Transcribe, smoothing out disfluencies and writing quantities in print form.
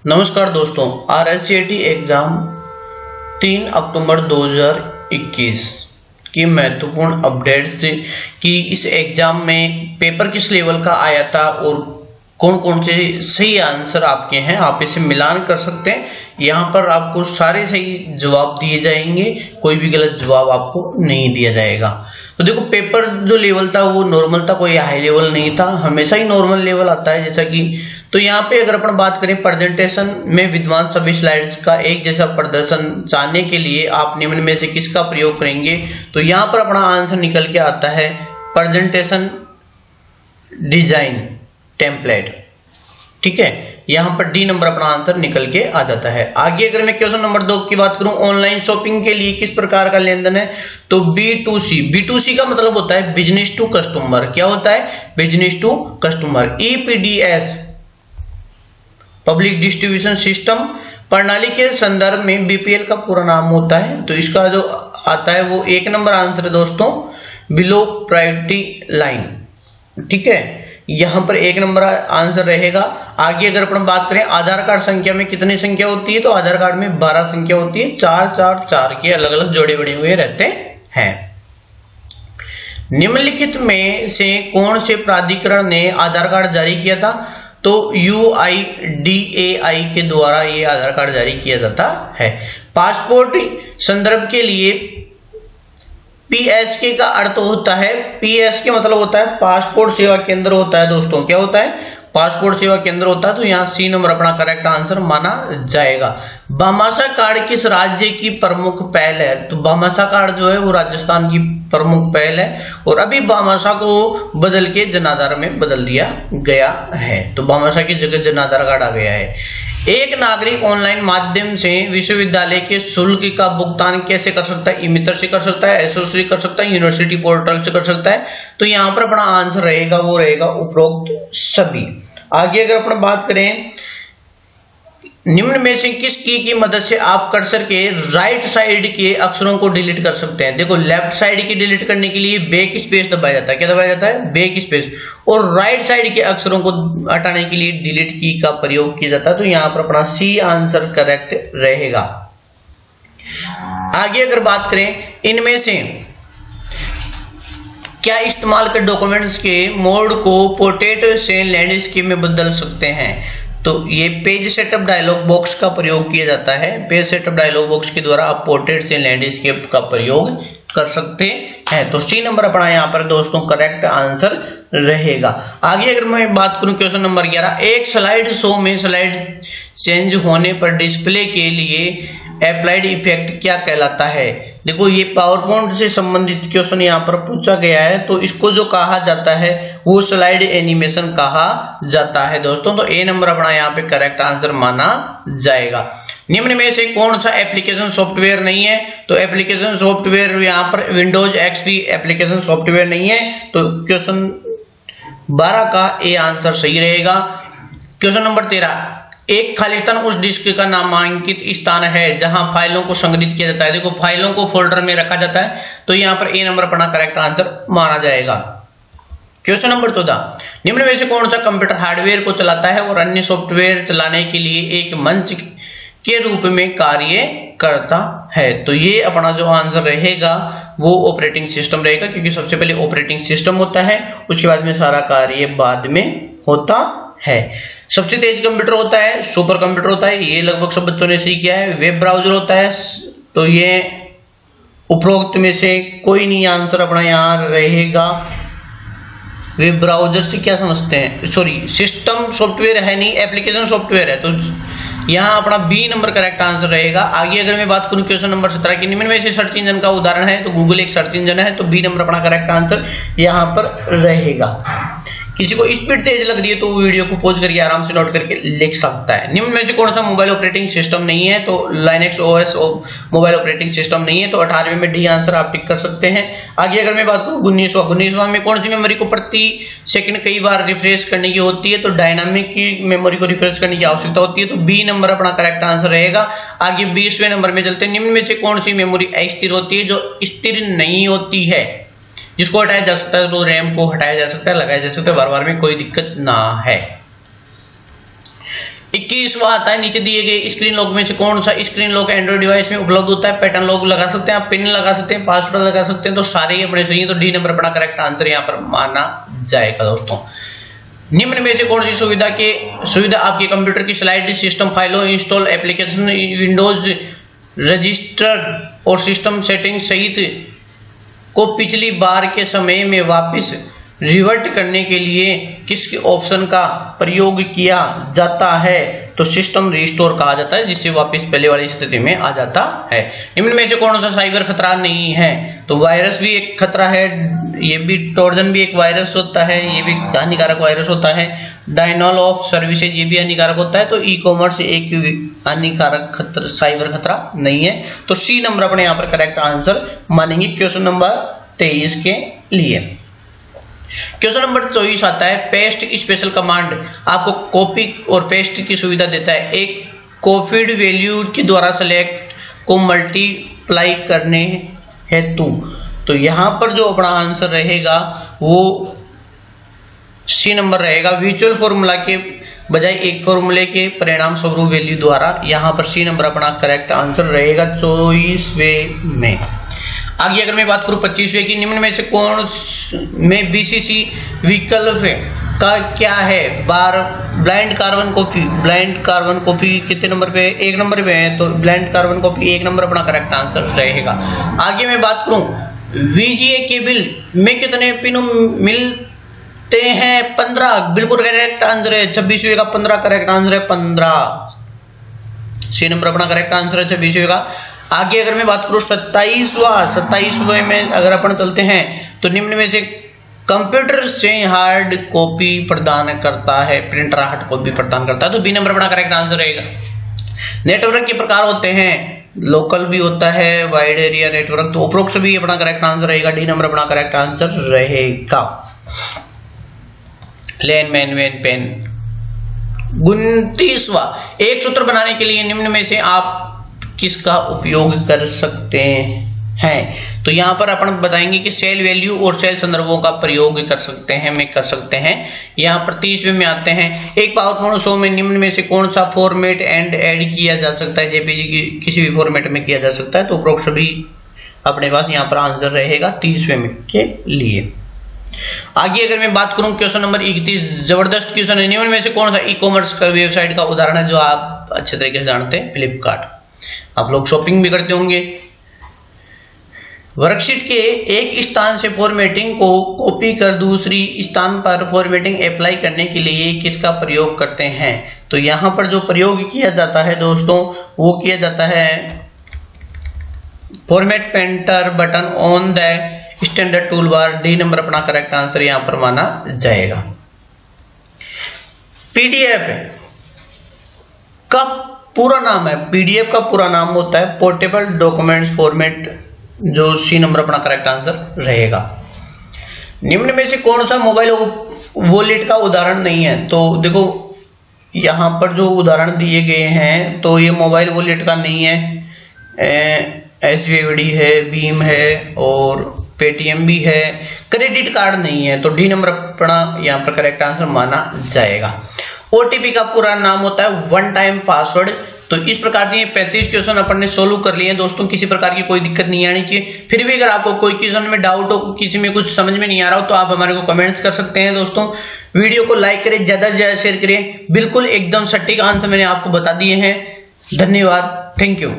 नमस्कार दोस्तों, RSCET exam 3 अक्टूबर 2021 की महत्वपूर्ण अपडेट्स कि इस एग्जाम में पेपर किस लेवल का आया था और कौन कौन से सही आंसर आपके हैं, आप इसे मिलान कर सकते हैं। यहाँ पर आपको सारे सही जवाब दिए जाएंगे, कोई भी गलत जवाब आपको नहीं दिया जाएगा। तो देखो, पेपर जो लेवल था वो नॉर्मल था, कोई हाई लेवल नहीं था, हमेशा ही नॉर्मल लेवल आता है जैसा कि। तो यहाँ पे अगर अपन बात करें प्रेजेंटेशन में विद्वान सभी स्लाइड्स का एक जैसा प्रदर्शन चाहने के लिए आप निम्न में से किसका प्रयोग करेंगे, तो यहाँ पर अपना आंसर निकल के आता है प्रेजेंटेशन डिजाइन टेम्पलेट। ठीक है, यहाँ पर डी नंबर अपना आंसर निकल के आ जाता है। आगे अगर मैं क्वेश्चन नंबर 2 की बात करूं, ऑनलाइन शॉपिंग के लिए किस प्रकार का लेन देन है, तो B2C का मतलब होता है बिजनेस टू कस्टमर। क्या होता है? Business to customer. EPDS public distribution system प्रणाली के संदर्भ में BPL का पूरा नाम होता है। तो इसका जो आता है वो 1 नंबर आंसर है दोस्तों, बिलो प्रायोरिटी लाइन। ठीक है, यहां पर 1 नंबर आंसर रहेगा। आगे अगर अपन बात करें आधार कार्ड संख्या में कितनी संख्या होती है, तो आधार कार्ड में 12 संख्या होती है, 4 4 4 के अलग अलग जोड़े बने हुए रहते हैं। निम्नलिखित में से कौन से प्राधिकरण ने आधार कार्ड जारी किया था, तो UIDAI के द्वारा ये आधार कार्ड जारी किया जाता है। पासपोर्ट संदर्भ के लिए PSK का अर्थ होता है, PSK मतलब होता है पासपोर्ट सेवा केंद्र होता है दोस्तों। क्या होता है? पासपोर्ट सेवा केंद्र होता है। तो यहाँ C नंबर अपना करेक्ट आंसर माना जाएगा। भामाशाह कार्ड किस राज्य की प्रमुख पहल है, तो भामाशाह कार्ड जो है वो राजस्थान की प्रमुख पहल है और अभी भामाशाह को बदल के जनाधार में बदल दिया गया है। तो भामाशाह की जगह जनाधार कार्ड आ गया है। एक नागरिक ऑनलाइन माध्यम से विश्वविद्यालय के शुल्क का भुगतान कैसे कर सकता है? ई-मित्र से कर सकता है, एसओ से कर सकता है, यूनिवर्सिटी पोर्टल से कर सकता है। तो यहाँ पर अपना आंसर रहेगा वो रहेगा उपरोक्त सभी। आगे अगर अपन बात करें, निम्न में से किस की मदद से आप कर्सर के राइट साइड के अक्षरों को डिलीट कर सकते हैं? देखो, लेफ्ट साइड की डिलीट करने के लिए बैक स्पेस दबाया जाता है। क्या दबाया जाता है? Back space. और राइट साइड के अक्षरों को हटाने के लिए डिलीट की का प्रयोग किया जाता है। तो यहां पर अपना C आंसर करेक्ट रहेगा। आगे अगर बात करें, इनमें से क्या इस्तेमाल कर डॉक्यूमेंट्स के मोड को पोर्ट्रेट से लैंडस्केप में बदल सकते हैं, तो ये पेज सेटअप डायलॉग बॉक्स का प्रयोग किया जाता है। पेज सेटअप डायलॉग बॉक्स के द्वारा आप पोर्ट्रेट से लैंडस्केप का प्रयोग कर सकते हैं। तो C नंबर अपना यहाँ पर दोस्तों करेक्ट आंसर रहेगा। आगे अगर मैं बात करूं क्वेश्चन नंबर 11, एक स्लाइड शो में स्लाइड चेंज होने पर डिस्प्ले के लिए अप्लाइड इफेक्ट क्या कहलाता है? देखो, ये पावर पॉइंट से संबंधित क्वेश्चन यहाँ पर पूछा गया है। तो इसको जो कहा जाता है वो स्लाइड एनिमेशन कहा जाता है दोस्तों। तो A नंबर अपना यहाँ पे करेक्ट आंसर माना जाएगा। निम्न में से कौन सा एप्लीकेशन सॉफ्टवेयर नहीं है, तो एप्लीकेशन सॉफ्टवेयर यहाँ पर विंडोज XP एप्लीकेशन सॉफ्टवेयर नहीं है। तो क्वेश्चन 12 का A आंसर सही रहेगा। क्वेश्चन नंबर 13, एक खाली स्थान उस डिस्क का नामांकित स्थान है जहां फाइलों को संग्रहित किया जाता है। देखो, फाइलों को फोल्डर में रखा जाता है। तो यहां पर A नंबर अपना करेक्ट आंसर माना जाएगा। क्वेश्चन नंबर 14, निम्न में से कौन सा कंप्यूटर हार्डवेयर को चलाता है और अन्य सॉफ्टवेयर चलाने के लिए एक मंच के रूप में कार्य करता है? तो ये अपना जो आंसर रहेगा वो ऑपरेटिंग सिस्टम रहेगा, क्योंकि सबसे पहले ऑपरेटिंग सिस्टम होता है, उसके बाद में सारा कार्य बाद में होता है। सबसे तेज कंप्यूटर होता है सुपर कंप्यूटर होता है, ये लगभग सब बच्चों ने सीख किया है। वेब ब्राउजर होता है, तो ये उपरोक्त में से कोई नहीं आंसर अपना यहाँ रहेगा। वेब ब्राउजर से क्या समझते हैं? सॉरी, सिस्टम सॉफ्टवेयर है नहीं, एप्लीकेशन सॉफ्टवेयर है। तो यहाँ अपना B नंबर करेक्ट आंसर रहेगा। आगे अगर मैं बात करूं क्वेश्चन नंबर 17 की, निम्न में से सर्च इंजन का उदाहरण है, तो गूगल एक सर्च इंजन है। तो B नंबर अपना करेक्ट आंसर यहाँ पर रहेगा। किसी को स्पीड तेज लग रही है तो वो वीडियो को पॉज करके आराम से नोट करके लिख सकता है। निम्न में से कौन सा मोबाइल ऑपरेटिंग सिस्टम नहीं है, तो Linux OS mobile operating system नहीं है। तो 18वें में D आंसर आप टिक कर सकते हैं। आगे अगर मैं बात करूं 19वां में कौन सी मेमोरी को प्रति सेकंड कई बार रिफ्रेश करने की होती है, तो डायनामिक की मेमोरी को रिफ्रेश करने की आवश्यकता होती है। तो B नंबर अपना करेक्ट आंसर रहेगा। आगे 20वें नंबर में चलते हैं, निम्न में से कौन सी मेमोरी अस्थिर होती है, जो स्थिर नहीं होती है, जिसको हटाया जा सकता है, तो रैम को हटाया जा सकता है, लगाया जा सकता है, बार बार में कोई दिक्कत ना है। 21वां आता है, नीचे दिए गए स्क्रीन लॉक में से कौन सा स्क्रीन लॉक एंड्रॉइड डिवाइस में उपलब्ध होता है? पैटर्न लॉक लगा सकते हैं आप, पिन लगा सकते हैं, पासवर्ड लगा सकते हैं, तो सारे ही अपने सही है। तो डी नंबर अपना करेक्ट आंसर यहाँ पर माना जाएगा। दोस्तों निम्न में से कौन सी सुविधा आपके कंप्यूटर की स्लाइड सिस्टम फाइलों, इंस्टॉल एप्लीकेशन, विंडोज रजिस्टर और सिस्टम सेटिंग सहित को पिछली बार के समय में वापस रिवर्ट करने के लिए किस ऑप्शन का प्रयोग किया जाता है? तो सिस्टम रिस्टोर कहा जाता है, जिससे वापस पहले वाली स्थिति में आ जाता है। निम्न में से कौन सा साइबर खतरा नहीं है? तो वायरस भी एक खतरा है, ये भी ट्रोजन भी एक वायरस होता है, ये भी हानिकारक वायरस होता है। डायनल ऑफ सर्विसेज ये भी हानिकारक होता है। तो ई कॉमर्स एक हानिकारक साइबर खतरा नहीं है। तो सी नंबर अपने यहाँ पर करेक्ट आंसर मानेंगे क्वेश्चन नंबर 23 के लिए। क्वेश्चन नंबर 24 आता है, पेस्ट स्पेशल कमांड आपको कॉपी और पेस्ट की सुविधा देता है। एक कोफिड वैल्यू के द्वारा सेलेक्ट को मल्टीप्लाई करने हेतु। तो यहां पर जो अपना आंसर रहेगा वो सी नंबर रहेगा। वर्चुअल फॉर्मूला के बजाय एक फॉर्मूले के परिणाम स्वरूप वैल्यू द्वारा, यहां पर सी नंबर अपना करेक्ट आंसर रहेगा 24वें में। आगे अगर मैं बात करूं 25वें की, निम्न में से कौन में बीसीसी विकल्प का क्या है? ब्लाइंड कार्बन कॉपी कितने नंबर पे? 1 नंबर पे है। तो ब्लाइंड कार्बन कॉपी 1 नंबर अपना करेक्ट आंसर रहेगा। आगे मैं बात करूं वीजीए केबल में कितने पिन मिलते हैं? 15 बिल्कुल करेक्ट आंसर है। 26वें का 15 करेक्ट आंसर है, 15 सी नंबर अपना करेक्ट आंसर है 26वें का। आगे अगर मैं बात करूं 27वें में अगर अपन चलते हैं, तो निम्न में से कंप्यूटर से हार्ड कॉपी प्रदान करता है, प्रिंटर हार्ड कॉपी प्रदान करता है। तो बी नंबर अपना करेक्ट आंसर रहेगा। नेटवर्क के प्रकार होते हैं, लोकल भी होता है, वाइड एरिया नेटवर्क, तो उपरोक्त भी अपना करेक्ट आंसर रहेगा। डी नंबर अपना करेक्ट आंसर रहेगा। लेन मैन वेन पेन। 29वां, एक सूत्र बनाने के लिए निम्न में से आप किसका उपयोग कर सकते हैं? तो यहां पर अपन बताएंगे कि सेल वैल्यू और सेल संदर्भों का प्रयोग कर सकते हैं। यहां पर 30वें में आते हैं, एक पावरपॉइंट शो में निम्न में से कौन सा फॉर्मेट एंड ऐड किया जा सकता है? जेपीजी की किसी भी फॉर्मेट में किया जा सकता है। तो उपरोक्त सभी अपने पास यहां पर आंसर रहेगा 30वें में के लिए। आगे अगर मैं बात करूं क्वेश्चन नंबर 31, जबरदस्त क्वेश्चन है। निम्न में से कौन सा ई कॉमर्स का वेबसाइट का उदाहरण है जो आप अच्छे तरीके से जानते हैं? फ्लिपकार्ट। आप लोग शॉपिंग भी करते होंगे। वर्कशीट के एक स्थान से फॉर्मेटिंग को कॉपी कर दूसरी स्थान पर फॉर्मेटिंग अप्लाई करने के लिए किसका प्रयोग करते हैं? तो यहां पर जो प्रयोग किया जाता है दोस्तों, वो किया जाता है format painter button on the standard tool bar. D number अपना करेक्ट आंसर यहां पर माना जाएगा। पीडीएफ का पूरा नाम है, पीडीएफ का पूरा नाम होता है पोर्टेबल डॉक्यूमेंट्स फॉर्मेट, जो सी नंबर अपना करेक्ट आंसर रहेगा। निम्न में से कौन सा मोबाइल वॉलेट का उदाहरण नहीं है? तो देखो यहां पर जो उदाहरण दिए गए हैं, तो ये मोबाइल वॉलेट का नहीं है। एसबीआई है, भीम है और पेटीएम भी है। क्रेडिट कार्ड नहीं है। तो डी नंबर अपना यहां पर करेक्ट आंसर माना जाएगा। ओटीपी का पूरा नाम होता है वन टाइम पासवर्ड। तो इस प्रकार से ये 35 क्वेश्चन अपन ने सोल्व कर लिए हैं दोस्तों। किसी प्रकार की कोई दिक्कत नहीं आनी चाहिए। फिर भी अगर आपको कोई क्वेश्चन में डाउट हो, किसी में कुछ समझ में नहीं आ रहा हो, तो आप हमारे को कमेंट्स कर सकते हैं दोस्तों। वीडियो को लाइक करें, ज्यादा से ज्यादा शेयर करें। बिल्कुल एकदम सटीक आंसर मैंने आपको बता दिए हैं। धन्यवाद, थैंक यू।